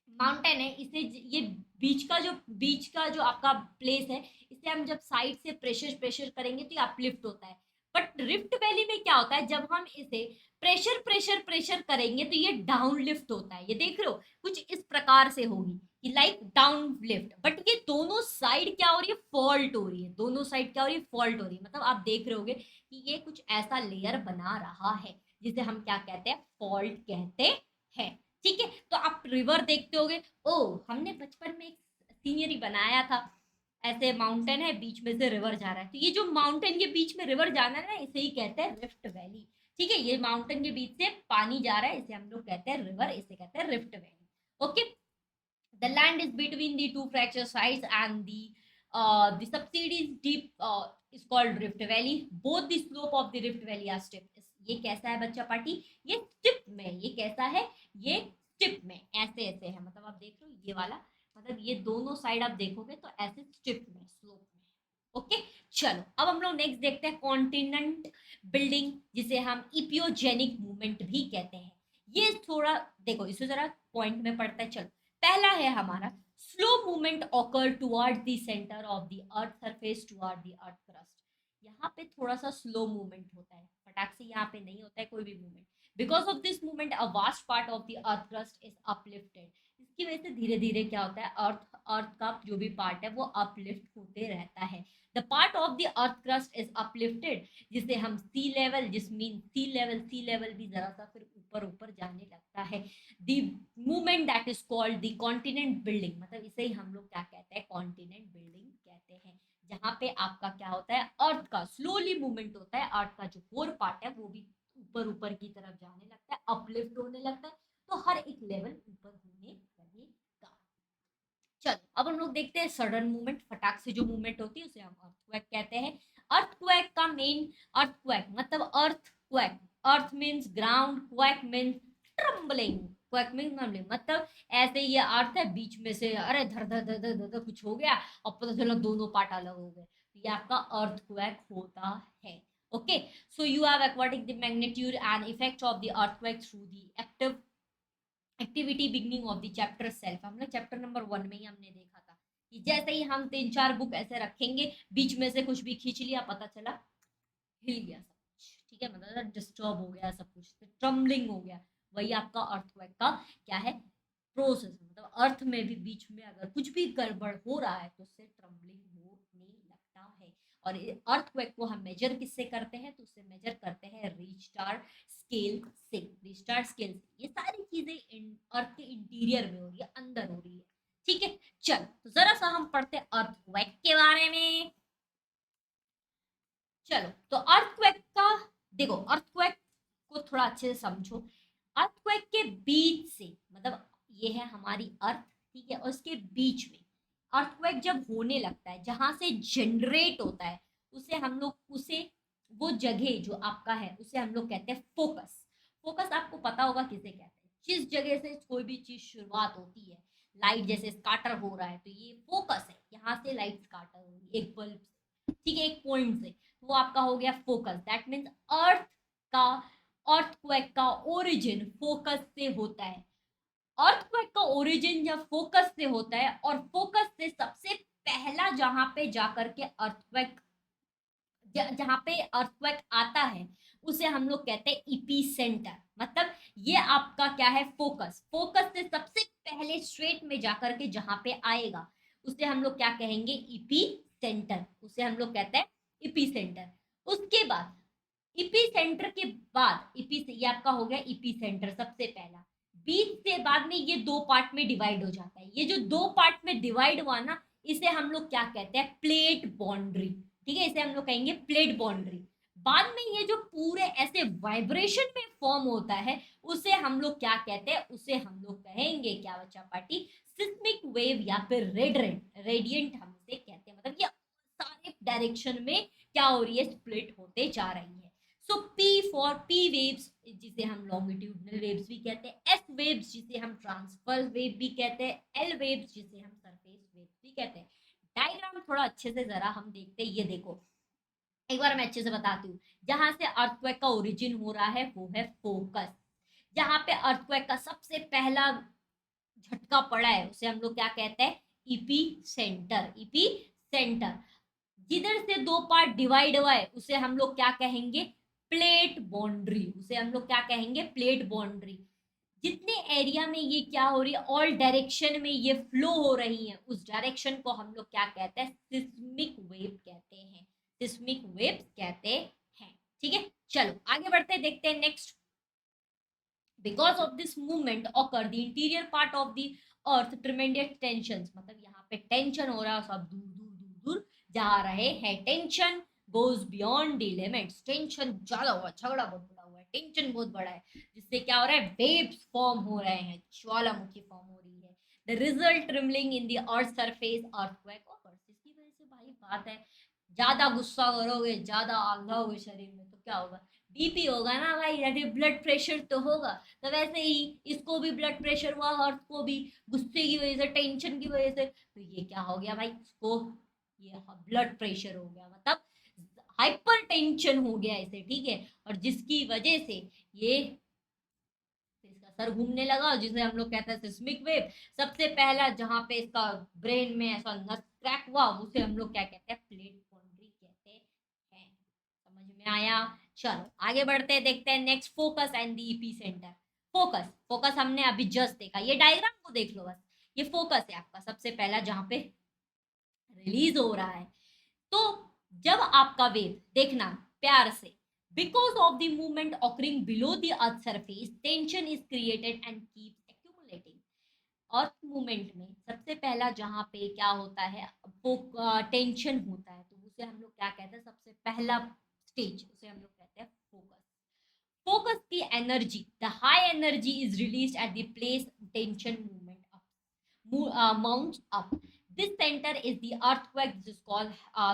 माउंटेन है, इसे ये बीच का जो आपका प्लेस है, इसे हम जब साइड से प्रेशर प्रेशर करेंगे तो ये अपलिफ्ट होता है। बट रिफ्ट वैली में क्या होता है, जब हम इसे प्रेशर प्रेशर प्रेशर करेंगे तो ये डाउन लिफ्ट होता है। ये देख रहे हो, कुछ इस प्रकार से होगी कि लाइक डाउन लिफ्ट। बट ये दोनों साइड क्या हो रही है, फॉल्ट हो रही है। दोनों साइड क्या हो रही है, फॉल्ट हो रही है। मतलब आप देख रहे होगे कि ये कुछ ऐसा लेयर बना रहा है जिसे हम क्या कहते हैं, फॉल्ट कहते हैं। ठीक है, तो आप रिवर देखते होगे। ओ, हमने बचपन में एक सीनरी बनाया था, ऐसे माउंटेन है, बीच में से रिवर जा रहा है। तो ये जो माउंटेन के बीच में रिवर जाना है ना, इसे ही कहते हैं रिफ्ट वैली। ठीक है, ये माउंटेन के बीच से पानी जा रहा है, इसे हम लोग कहते हैं रिवर, इसे कहते हैं rift valley. Okay, the land is between the two fracture sites and the subsidy is deep, is called rift valley. Both the slope of the rift valley are steep. ये कैसा है बच्चा पार्टी, ये स्टिप में। ये कैसा है, ये स्टिप में, ऐसे ऐसे है। मतलब आप देख रहे हो ये वाला, मतलब ये दोनों साइड आप देखोगे तो ऐसे स्टिप में, स्लोप में। ओके, चलो अब हम लोग नेक्स्ट देखते हैं कॉन्टिनेंट बिल्डिंग, जिसे हम इपियोजेनिक मूवमेंट भी कहते हैं। ये थोड़ा देखो, इसे जरा पॉइंट में पढ़ता है। चलो, पहला है हमारा slow movement occur toward the centre of the earth surface toward the earth crust. यहाँ पे थोड़ा सा स्लो मूवमेंट होता है, फटाक से यहाँ पे नहीं होता है कोई भी movement. Because of this movement a vast part of the earth crust is uplifted. इसकी वजह से धीरे धीरे क्या होता है, अर्थ का जो भी पार्ट है वो अपलिफ्ट होते रहता है। The part of the earth crust is uplifted, जिसे हम सी लेवल, जिस मीन सी लेवल भी जरा सा फिर ऊपर ऊपर जाने लगता है। The movement that is called the continent building, मतलब इसे ही हम लोग क्या कहते हैं, कॉन्टिनेंट बिल्डिंग कहते हैं। जहाँ पे आपका क्या होता है, अर्थ का स्लोली मूवमेंट होता है, अर्थ का जो कोर पार्ट है वो भी ऊपर ऊपर की तरफ जाने लगता है, अपलिफ्ट होने लगता है। तो हर एक लेवल ऊपर होने लगेगा। चलो अब हम लोग देखते हैं सडन मूवमेंट, फटाक से जो मूवमेंट होती है उसे हम अर्थक्वेक कहते हैं। अर्थक्वेक का मेन, अर्थक्वेक मतलब earthquake, earth means ground, quake means trembling. Quake means trembling, मतलब ऐसे ये अर्थ है, बीच में से अरे धर धर धर धर धर कुछ हो गया और पता चला दोनों पार्ट अलग हो गए, तो ये आपका अर्थक्वेक होता है। Okay, so you have aquatic the magnitude and effect of the earthquake through the active activity beginning of the chapter self. हम लोग चैप्टर नंबर 1 में ही हमने देखा था कि जैसे ही हम 3-4 बुक ऐसे रखेंगे, बीच में से कुछ भी खींच लिया, पता चला हिल गया सब कुछ। ठीक है, मतलब डिस्टर्ब हो गया सब कुछ, ट्रम्बलिंग हो गया। वही आपका अर्थक्वेक का क्या है, प्रोसेस। मतलब अर्थ में भी बीच में अगर कुछ भी गड़बड़ हो रहा है तो उससे ट्रम्बलिंग होने लगता है। और अर्थक्वेक को हम मेजर किससे करते हैं, तो उससे मेजर करते हैं रिक्टर स्केल से। रिक्टर स्केल से ये सारी चीजें अर्थ के इंटीरियर में हो रही है, अंदर हो रही है। ठीक है, चल तो जरा सा हम पढ़ते हैं अर्थक्वेक के बारे में। चलो, तो अर्थक्वेक का देखो, अर्थक्वेक को थोड़ा अच्छे से समझो। अर्थक्वेक के बीच से, मतलब ये है हमारी अर्थ, ठीक है, और उसके बीच में अर्थक्वेक जब होने लगता है, जहां से जनरेट होता है, उसे हम लोग, उसे वो जगह जो आपका है उसे हम लोग कहते हैं फोकस। फोकस आपको पता होगा किसे कहते हैं, जिस जगह से कोई भी चीज शुरुआत होती है। लाइट जैसे स्काटर हो रहा है तो ये फोकस है, यहाँ से लाइट स्काटर हो रही है एक बल्ब से, ठीक है, एक पॉइंट से, वो आपका हो गया फोकस। दैट मीन्स अर्थ का, अर्थक्वेक का ओरिजिन फोकस से होता है। अर्थक्वेक का ओरिजिन जब फोकस से होता है, और फोकस से सबसे पहला जहां पे जाकर के अर्थक्वेक, जहां पे अर्थक्वेक आता है, उसे हम लोग कहते हैं इपी सेंटर। मतलब ये आपका क्या है, फोकस। फोकस से सबसे पहले स्ट्रेट में जाकर के जहां पे आएगा उसे हम लोग क्या कहेंगे, इपी सेंटर, उसे हम लोग कहते हैं इपी सेंटर। उसके बाद इपी सेंटर के बाद, इपी से ये आपका हो गया इपी सेंटर सबसे पहला। बीच से बाद में ये दो पार्ट में डिवाइड हो जाता है। ये जो दो पार्ट में डिवाइड हुआ ना, इसे हम लोग क्या कहते हैं, प्लेट बाउंड्री। ठीक है, इसे हम लोग कहेंगे प्लेट बाउंड्री। बाद में ये जो पूरे ऐसे वाइब्रेशन में फॉर्म होता है, उसे हम लोग क्या कहते हैं, उसे हम लोग कहेंगे क्या बच्चा पार्टी, सिस्मिक वेव या फिर रेडिएंट हम इसे कहते हैं। मतलब ये सारे डायरेक्शन में क्या हो रही है, स्प्लिट होते जा रही है। सो पी फॉर पी वेव्स, जिसे हम लॉन्गिट्यूडनल वेव्स भी कहते हैं, एस वेव्स जिसे हम ट्रांसवर्स वेव भी कहते हैं, एल वेव्स जिसे हम सरफेस वेव्स भी कहते हैं। डायग्राम थोड़ा अच्छे से जरा हम देखते हैं, ये देखो एक बार मैं अच्छे से बताती हूँ। जहां से अर्थक्वेक का ओरिजिन हो रहा है वो है फोकस। जहां पे अर्थक्वेक का सबसे पहला झटका पड़ा है उसे हम लोग क्या कहते हैं, ईपी सेंटर। EP centre. जिधर से दो पार्ट डिवाइड हुआ है उसे हम लोग क्या कहेंगे, प्लेट बाउंड्री। उसे हम लोग क्या कहेंगे, प्लेट बाउंड्री। जितने एरिया में ये क्या हो रही है, ऑल डायरेक्शन में ये फ्लो हो रही है, उस डायरेक्शन को हम लोग क्या कहते हैं, सिस्मिक वेव कहते हैं। सिस्मिक वेव कहते हैं। ठीक है, चलो आगे बढ़ते हैं, देखते हैं next. Because of this movement occur the interior part of the earth tremendous tension, मतलब यहाँ पे टेंशन हो रहा है, सब दूर दूर दूर दूर जा रहे हैं। Tension goes beyond the limits, tension ज्यादा हुआ, झगड़ा बहुत बड़ा हुआ है, टेंशन बहुत बड़ा है, जिससे क्या हो रहा है, वेव्स फॉर्म हो रहे हैं, ज्वालामुखी फॉर्म हो रही है। The result trembling in the earth surface earthquake occurs. इसकी वजह से भाई बात है, ज्यादा गुस्सा करोगे, ज्यादा आंधा शरीर में तो क्या होगा, बीपी होगा ना भाई, यदि ब्लड प्रेशर तो होगा। तो वैसे ही इसको भी ब्लड प्रेशर हुआ, हर्ट को भी, गुस्से की वजह से, टेंशन की वजह से, तो ये क्या हो गया भाई, इसको ये ब्लड प्रेशर हो गया, मतलब हाइपर टेंशन हो गया इसे। ठीक है, और जिसकी वजह से ये इसका सर घूमने लगा, जिसे हम लोग कहते हैं सिस्मिक वेव। सबसे पहला जहां पे इसका ब्रेन में ऐसा नस क्रैक हुआ, उसे हम लोग क्या कहते हैं, प्लेट बाउंड्री कहते हैं। समझ में आया। चलो आगे बढ़ते हैं, देखते हैं next, focus and the EP centre. Focus, focus हमने अभी जस्ट देखा, ये डायग्राम को देख लो बस। ये फोकस है आपका सबसे पहला, जहां पे रिलीज हो रहा है। तो जब आपका वेव देखना प्यार से, because of the movement occurring below the earth surface tension is created and keeps accumulating. Earth movement में सबसे पहला जहां पे क्या होता है, वो टेंशन होता है, तो उसे हम लोग क्या कहते हैं, सबसे पहला स्टेज उसे हम लोग कहते हैं फोकस। फोकस की energy, the high energy is released at the place tension movement mounts up. This center is the earthquake, this is called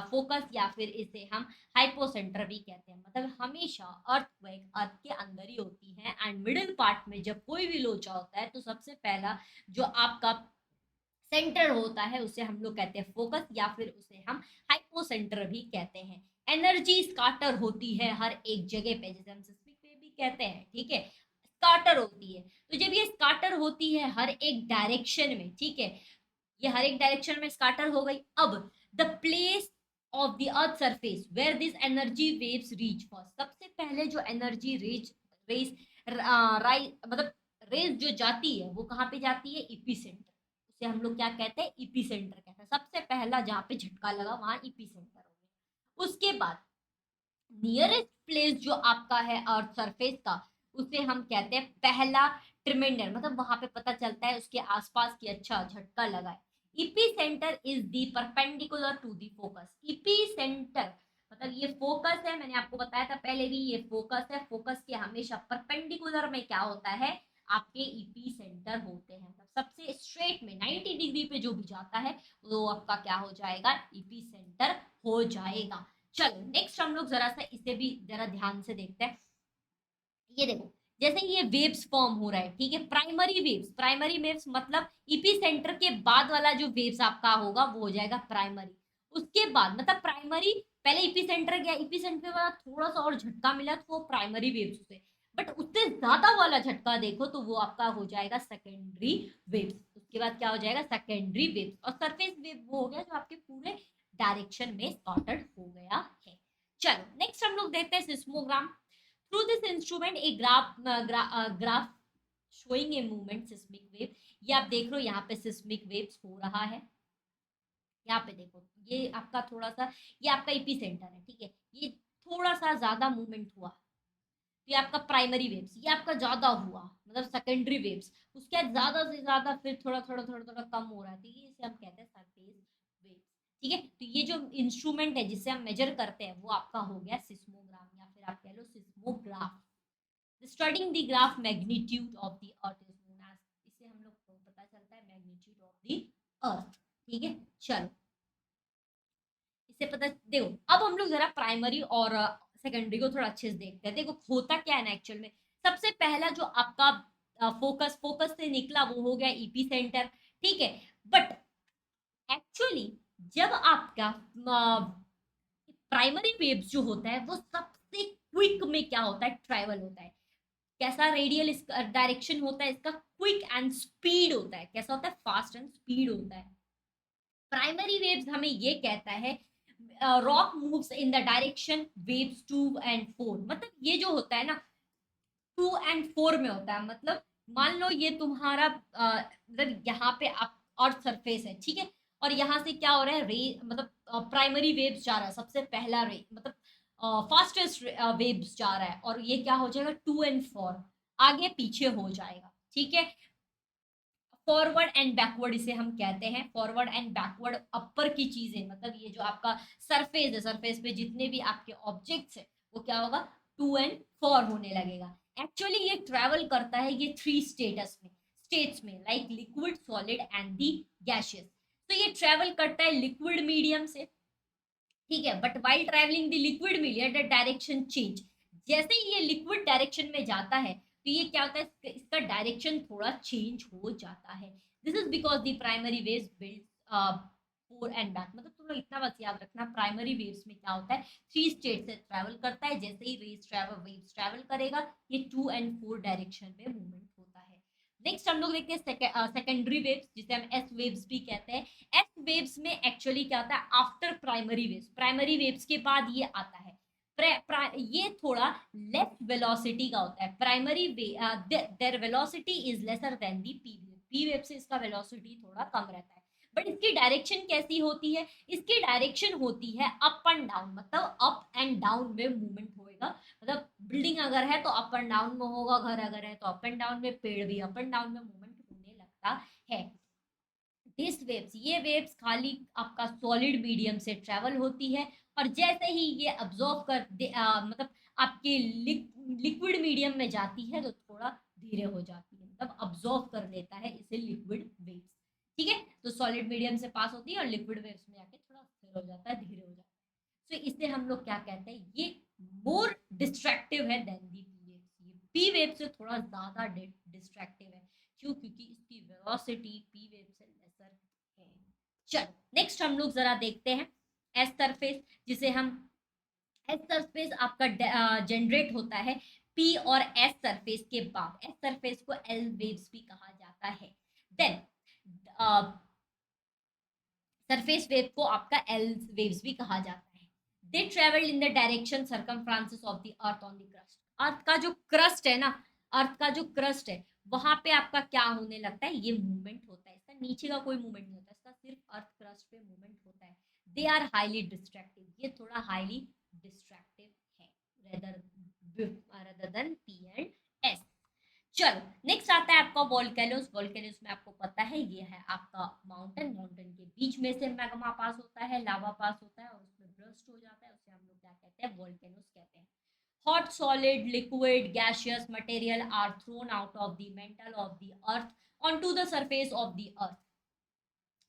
focus, या फिर इसे हम हाइपोसेंटर भी कहते हैं। मतलब हमेशा अर्थक्वेक अर्थ के अंदर ही होती है, एंड मिडिल पार्ट में जब कोई भी लोचा होता है तो सबसे पहला जो आपका सेंटर होता है उसे हम लोग कहते हैं फोकस, या फिर उसे हम हाइपोसेंटर भी कहते हैं। एनर्जी स्काटर होती है हर एक जगह पे, जैसे हम सिस्मिक वेव भी कहते हैं। ठीक है, स्काटर होती है। तो जब ये स्काटर होती है हर एक डायरेक्शन में, ठीक है, ये हर एक डायरेक्शन में स्काटर हो गई। अब the place of the earth surface where this energy waves reach first, सबसे पहले जो एनर्जी रेज रेस मतलब रेस जो जाती है वो कहाँ पे जाती है, ईपी सेंटर। उसे हम लोग क्या कहते हैं, ईपी सेंटर कहते हैं। सबसे पहला जहाँ पे झटका लगा वहां ईपी सेंटर हो गया। उसके बाद नियरेस्ट प्लेस जो आपका है अर्थ सरफेस का, उसे हम कहते हैं पहला ट्रिमेंडर, मतलब वहां पे पता चलता है उसके आसपास की अच्छा झटका लगा है। Epicentre is the perpendicular to the focus. Epicentre मतलब ये फोकस है, मैंने आपको बताया था पहले भी, ये फोकस है। फोकस के हमेशा परपेंडिकुलर में क्या होता है, आपके ईपी सेंटर होते हैं। मतलब सबसे स्ट्रेट में 90 डिग्री पे जो भी जाता है वो आपका क्या हो जाएगा, ईपी सेंटर हो जाएगा। चलो नेक्स्ट हम लोग जरा सा इसे भी जरा ध्यान से देखते हैं। ये देखो, जैसे ये वेव्स फॉर्म हो रहा है, ठीक है, प्राइमरी वेव्स। प्राइमरी वेव्स मतलब ईपी सेंटर के बाद वाला जो वेव्स आपका होगा वो हो जाएगा प्राइमरी। उसके बाद मतलब प्राइमरी, पहले ईपी सेंटर गया, ईपी सेंटर के बाद थोड़ा सा और झटका मिला तो वो प्राइमरी वेव्स हुए। बट उससे ज्यादा वाला झटका देखो तो वो आपका हो जाएगा सेकेंडरी वेव्स। उसके बाद क्या हो जाएगा, सेकेंडरी वेव्स। और सरफेस वेव वो हो गया जो आपके पूरे डायरेक्शन में स्कैटर्ड हो गया है। चलो नेक्स्ट हम लोग देखते हैं सिस्मोग्राम। Through this instrument, a graph showing a movement seismic wave। ये आप देख रहे हो यहाँ पे सिस्मिक वेव्स हो रहा है। यहाँ पे देखो, ये आपका थोड़ा सा, ये आपका ईपी सेंटर है, ठीक है, ये थोड़ा सा ज्यादा मूवमेंट हुआ, ये आपका प्राइमरी वेव्स, ये आपका ज्यादा हुआ मतलब सेकेंडरी वेव्स। उसके बाद ज्यादा से ज्यादा फिर थोड़ा थोड़ा थोड़ा थोड़ा कम हो रहा है, ठीक है, इसे हम कहते हैं सरफेस वेव्स। ठीक है, तो ये जो इंस्ट्रूमेंट है जिससे हम मेजर करते हैं वो आपका हो गया सिस्मोग्राम, या फिर आप कह लो seismograph. Studying the graph magnitude of the earth is known as, इससे हम लोग को पता चलता है मैग्नीट्यूड ऑफ द अर्थ। ठीक है, चलो इससे पता देखो। अब हम लोग जरा प्राइमरी और सेकेंडरी को थोड़ा अच्छे से देखते हैं। देखो होता क्या है ना एक्चुअल में, सबसे पहला जो आपका फोकस से निकला वो हो गया ईपी सेंटर, ठीक है। बट एक्चुअली जब आपका प्राइमरी वेव्स जो होता है वो सबसे क्विक में क्या होता है, ट्रैवल होता है। कैसा रेडियल डायरेक्शन होता है इसका, क्विक एंड स्पीड होता है। कैसा होता है, फास्ट एंड स्पीड होता है। प्राइमरी वेव्स हमें ये कहता है rock moves in the direction waves 2 and 4, मतलब ये जो होता है ना 2 and 4 में होता है। मतलब मान लो ये तुम्हारा मतलब यहाँ पे आप अर्थ सरफेस है, ठीक है, और यहाँ से क्या हो रहा है, रे मतलब प्राइमरी वेव्स जा रहा है, सबसे पहला रे मतलब फास्टेस्ट वेव्स जा रहा है, और ये क्या हो जाएगा 2 and 4, आगे पीछे हो जाएगा, ठीक है। फॉरवर्ड एंड बैकवर्ड इसे हम कहते हैं। फॉरवर्ड एंड बैकवर्ड अपर की चीजें, मतलब ये जो आपका सरफेस है, सरफेस पे जितने भी आपके ऑब्जेक्ट्स है वो क्या होगा, 2 and 4 होने लगेगा। एक्चुअली ये ट्रेवल करता है ये 3 स्टेट्स में like liquid, solid and the gaseous. तो ये ट्रेवल करता है लिक्विड मीडियम से, ठीक है। But while travelling the liquid medium the direction change, जैसे ही ये लिक्विड डायरेक्शन में जाता है तो ये क्या होता है, इसका डायरेक्शन थोड़ा चेंज हो जाता है। This is because the primary waves build four and back. मतलब तुम लोग इतना बस याद रखना, प्राइमरी वेव्स में क्या होता है, 3 स्टेट से ट्रेवल करता है। जैसे ही वेव्स ट्रेवल करेगा ये 2 and 4 डायरेक्शन में मूवमेंट होता है। नेक्स्ट हम लोग देखते हैं सेकेंडरी वेव्स, जिसे हम एस वेव्स भी कहते हैं। एस वेव्स में एक्चुअली क्या होता है, after primary waves, primary waves के बाद ये आता है। ये थोड़ा लेस वेलोसिटी का होता है। Primary there velocity is lesser than the P wave, P wave से इसका वेलोसिटी थोड़ा कम रहता है। बट इसकी डायरेक्शन कैसी होती है, इसकी डायरेक्शन होती है अप एंड डाउन, मतलब अप एंड डाउन में मूवमेंट होएगा। मतलब बिल्डिंग अगर है तो अप एंड डाउन में होगा, घर अगर है तो अप एंड डाउन में, पेड़ भी अप एंड डाउन में मूवमेंट होने लगता है। दिस वेव्स, ये वेव्स खाली आपका सॉलिड मीडियम से ट्रेवल होती है, और जैसे ही ये अब्जॉर्व मतलब आपके लिक्विड मीडियम में जाती है तो थोड़ा धीरे हो जाती है, मतलब अब्जॉर्व कर लेता है इसे लिक्विड वेव्स, ठीक है। तो सॉलिड मीडियम से पास होती है और लिक्विड वेव्स में आके थोड़ा स्थिर हो जाता है, धीरे हो जाता है। तो इसे हम लोग क्या कहते हैं, ये मोर डिस्ट्रैक्टिव है देन दी पी वेव्स। ये पी वेव से थोड़ा ज्यादा डिस्ट्रैक्टिव है। क्यों, क्योंकि इसकी वेलोसिटी पी वेव से लेसर है। चलो नेक्स्ट हम लोग जरा देखते हैं एस सरफेस, जिसे हम एस सरफेस आपका जनरेट होता है पी और एस सरफेस के बाद। एस सरफेस को एल वेव्स भी कहा जाता है। देन सरफेस वेव को आपका एल वेव्स भी कहा जाता है। They travel in the direction circumference of the earth on the crust. Earth का जो क्रस्ट है ना, अर्थ का जो क्रस्ट है वहां पे आपका क्या होने लगता है, ये मूवमेंट होता है। इसका नीचे का कोई मूवमेंट नहीं होता, इसका सिर्फ अर्थ क्रस्ट पे मूवमेंट होता है। दे आर हाईली डिस्ट्रैक्टिव, ये थोड़ा हाईली डिस्ट्रैक्टिव है rather than P and S। चलो नेक्स्ट आता है आपका वोल्केनोस। वोल्केनोस में आपको पता है ये है आपका माउंटेन, माउंटेन के बीच में से मैग्मा पास होता है, लावा पास होता है और उसमें ब्रस्ट हो जाता है, उसे हम लोग क्या कहते हैं, वोल्केनोस कहते हैं। Hot, solid, liquid, gaseous material are thrown out of the mantle of the earth onto the surface of the earth.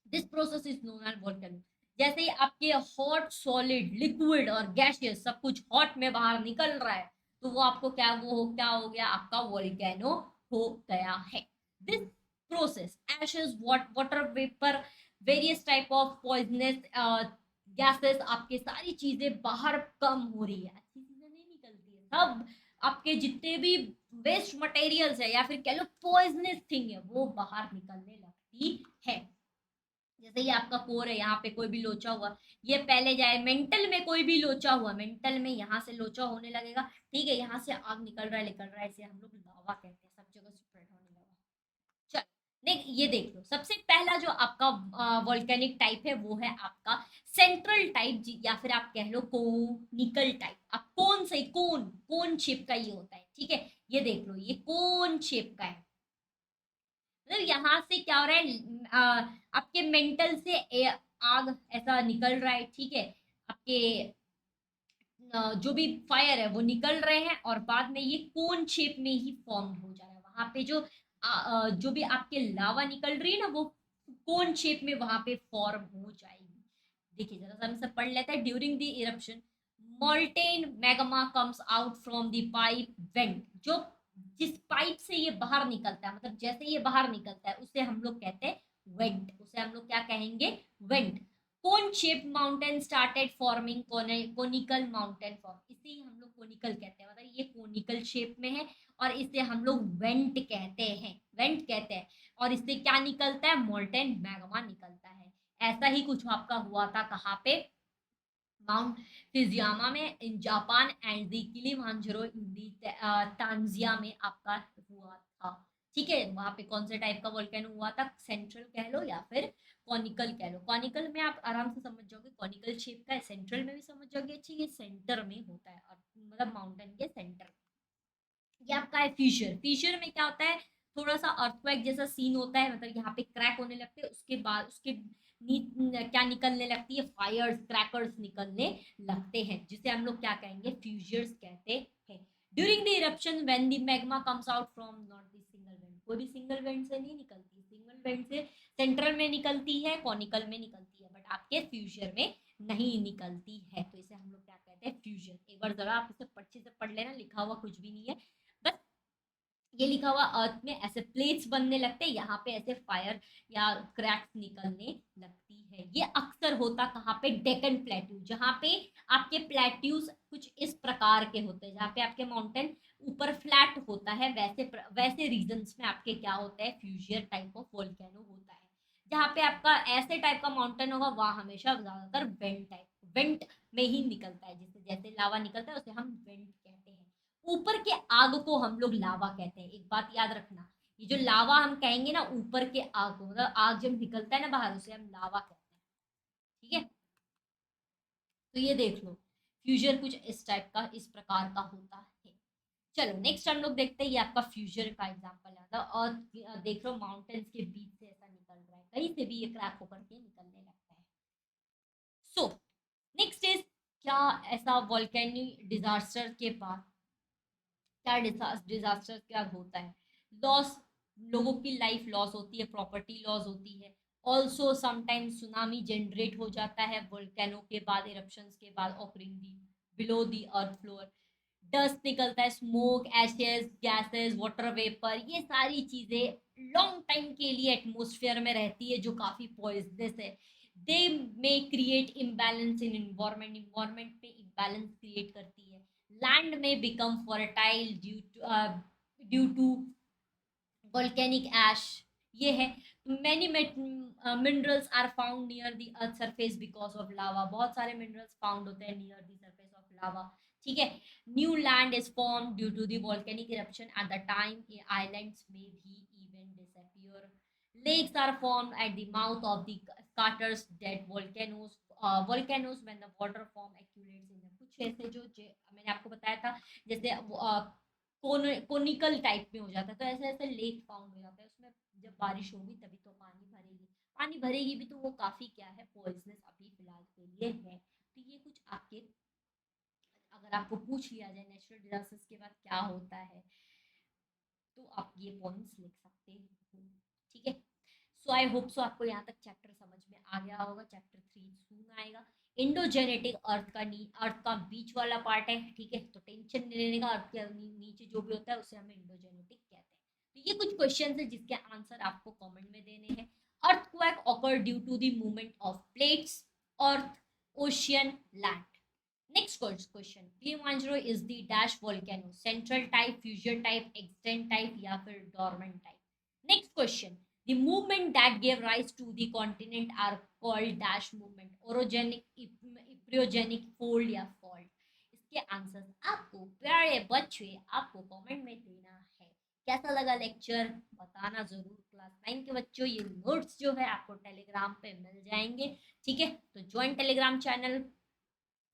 This process is known as volcano. जैसे ही आपके हॉट, सॉलिड, लिक्विड और गैसियस सब कुछ हॉट में बाहर निकल रहा है तो वो आपको क्या, क्या हो गया, आपका वोल्केनो हो गया है। This process ashes, water vapour, various type of poisonous gases, आपके सारी चीजें बाहर कम हो रही है, अच्छी चीजें नहीं निकलती है, सब आपके जितने भी वेस्ट मटेरियल्स है या फिर कह लो पॉइजनस थिंग है वो बाहर निकलने लगती है। जैसे ये आपका कोर है, यहाँ पे कोई भी लोचा हुआ, ये पहले जाए मेंटल में, कोई भी लोचा हुआ मेंटल में यहाँ से लोचा होने लगेगा, ठीक है, यहाँ से आग निकल रहा है, इसे हम लोग लावा कहते हैं, सब जगह स्प्रेड होने लगा। चल देख, ये देख लो, सबसे पहला जो आपका वोल्केनिक टाइप है वो है आपका सेंट्रल टाइप, या फिर आप कह लो कोनिकल टाइप। आप कौन से कोन शेप का ये होता है, ठीक है, ये देख लो ये कोन शेप का है। मतलब यहाँ से क्या हो रहा है, आपके मेंटल से आग ऐसा निकल रहा है, ठीक है, आपके जो भी फायर है वो निकल रहे हैं और बाद में ये कोन शेप में ही फॉर्म हो जा रहा है। वहां पे जो भी आपके लावा निकल रही है ना वो कोन शेप में वहां पे फॉर्म हो जाएगी। देखिए जरा सा हम सब पढ़ लेते हैं। During the eruption molten magma comes out from the pipe went. जो जिस पाइप से ये बाहर निकलता है, मतलब जैसे ये बाहर निकलता है, उसे हम लोग कहते हैं वेंट। उसे हम लोग क्या कहेंगे? Went. Cone shape mountain started forming conical mountain form. इसे ही हम लोग कोनिकल कहते हैं, मतलब ये कोनिकल शेप में है और इसे हम लोग वेंट कहते हैं, वेंट कहते हैं। और इससे क्या निकलता है? मोल्टेन मैग्मा निकलता है। ऐसा ही कुछ आपका हुआ था कहाँ पे? माउंट फिजियामा में in Japan and the Kilimanjaro इन दी तांजिया में आपका हुआ था। ठीक है, वहां पे कौन से टाइप का वोल्केनो हुआ था? सेंट्रल कह लो या फिर कॉनिकल कह लो। कॉनिकल में आप आराम से समझ जाओगे, कॉनिकल शेप का है। सेंट्रल में भी समझ जाओगे, अच्छी ये सेंटर में होता है, और मतलब माउंटेन के सेंटर। ये आपका है फिशर। फिशर में क्या होता है? थोड़ा सा अर्थक्वेक जैसा सीन होता है, मतलब यहाँ पे क्रैक होने लगते हैं, उसके बाद उसके क्या निकलने लगती है? फायर्स, क्रैकर्स निकलने लगते हैं, जिसे हम लोग क्या कहेंगे? फ्यूजर्स कहते हैं। During the eruption when the magma comes out from not the single went. कोई भी सिंगल वेंट से नहीं निकलती, सिंगल वेंट से सेंट्रल में निकलती है, कॉनिकल में निकलती है, बट आपके फ्यूजर में नहीं निकलती है। तो इसे हम लोग क्या कहते हैं? फ्यूजन। एक बार जरा आप इसे अच्छे से पढ़ लेना, लिखा हुआ कुछ भी नहीं है, बस ये लिखा हुआ अर्थ में ऐसे प्लेट्स बनने लगते हैं, यहाँ पे ऐसे फायर या क्रैक्स निकलने लगती है। ये अक्सर होता कहाँ पे? डेकन प्लेट्यू, जहाँ पे आपके प्लेट्यूज कुछ इस प्रकार के होते हैं, जहाँ पे आपके माउंटेन ऊपर फ्लैट होता है, वैसे रीजन्स में आपके क्या होता है? फ्यूजियर टाइप ऑफ वोल्केनो होता है। जहाँ पे आपका ऐसे टाइप का माउंटेन होगा, वहां हमेशा ज्यादातर वेंट में ही निकलता है। जैसे जैसे लावा निकलता है उसे हम वेंट कहते हैं। ऊपर के आग को हम लोग लावा कहते हैं। एक बात याद रखना, ये जो लावा हम कहेंगे ना, ऊपर के आग को, मतलब आग जब निकलता है ना बाहर, उसे हम लावा कहते हैं। ठीक है, तो ये देख लो, फ्यूजन कुछ इस टाइप का, इस प्रकार का होता है। चलो नेक्स्ट हम लोग देखते हैं, ये आपका फ्यूजन का एग्जांपल आता है। और देख लो माउंटेन्स के बीच से ऐसा निकल रहा है, कहीं से भी ये क्रैक होकर के निकलने लगता है। सो नेक्स्ट इज, क्या ऐसा वॉल्केनिक डिजास्टर के बाद, क्या डिजास्टर क्या होता है? लॉस, लोगों की लाइफ लॉस होती है, प्रॉपर्टी लॉस होती है। ऑल्सो समटाइम्स सुनामी जनरेट हो जाता है वोल्केनो के बाद, इरप्शंस के बाद, occurring the below the earth floor. Dust निकलता है, smoke, ashes, gases, water vapour, ये सारी चीजें लॉन्ग टाइम के लिए एटमोस्फेयर में रहती है, जो काफी पॉइजनस है। They may create imbalance in environment, environment पे इम्बैलेंस क्रिएट करती है। लैंड में become fertile due to volcanic ash, ये है। many minerals are found near the earth surface because of lava। बहुत सारे minerals found होते हैं near the surface of lava। ठीक है, new land is formed due to the volcanic eruption at the time, islands may be even disappear। lakes are formed at the mouth of the craters dead volcanoes when the water form accumulates in them। कुछ ऐसे मैंने आपको बताया था, जैसे कोनिकल टाइप में हो जाता है, तो ऐसे ऐसे लेक फाउंड हो जाता है उसमें। जब बारिश होगी तभी तो पानी भरेगी, पानी भरेगी भी तो वो काफी क्या है? पॉइजनस अभी फिलहाल के लिए है। तो ये कुछ आपके, अगर आपको पूछ लिया जाए नेचुरल डिजास्टर्स के बाद क्या होता है, तो आप ये पॉइंट्स लिख सकते हो। ठीक है, सो आई होप सो आपको यहाँ तक चैप्टर समझ में आ गया होगा। चैप्टर 3 सून आएगा। इंडोजेनेटिक अर्थ का बीच वाला पार्ट है। ठीक है, तो टेंशन नहीं लेने का, अर्थ के नीचे जो भी होता है उसे हमें इंडोजेनेटिक कहते हैं। तो ये कुछ क्वेश्चन है जिसके आंसर आपको कमेंट में देने हैं। Earthquake occur due to the movement of plates, earth, ocean, land. Next question, Kilimanjaro is the dash volcano, central type, fusion type, extent type या फिर dormant type? Next question, the movement that gave rise to the continent are called dash movement, orogenic, epryogenic, fold या fault? इसके आंसर आपको प्यारे बच्चे आपको कमेंट में देना है। कैसा लगा लेक्चर बताना जरूर। क्लास 9 के बच्चों, ये नोट्स जो है आपको टेलीग्राम पे मिल जाएंगे। ठीक है, तो join Telegram channel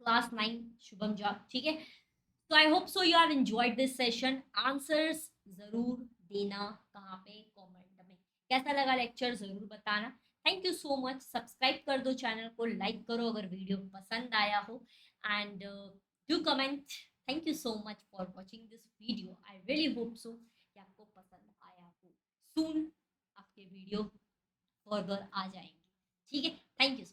class 9 Shubham जा। ठीक है, तो I hope so you have enjoyed this session. Answers जरूर देना कहाँ पे? कमेंट में। कैसा लगा लेक्चर जरूर बताना। Thank you so much. Subscribe कर दो चैनल को, लाइक करो अगर वीडियो पसंद आया हो, and do comment. Thank you so much for watching this video. I really hope so कि आपको पसंद आया हो। सून आपके वीडियो फर्दर आ जाएंगे। ठीक है, थैंक यू।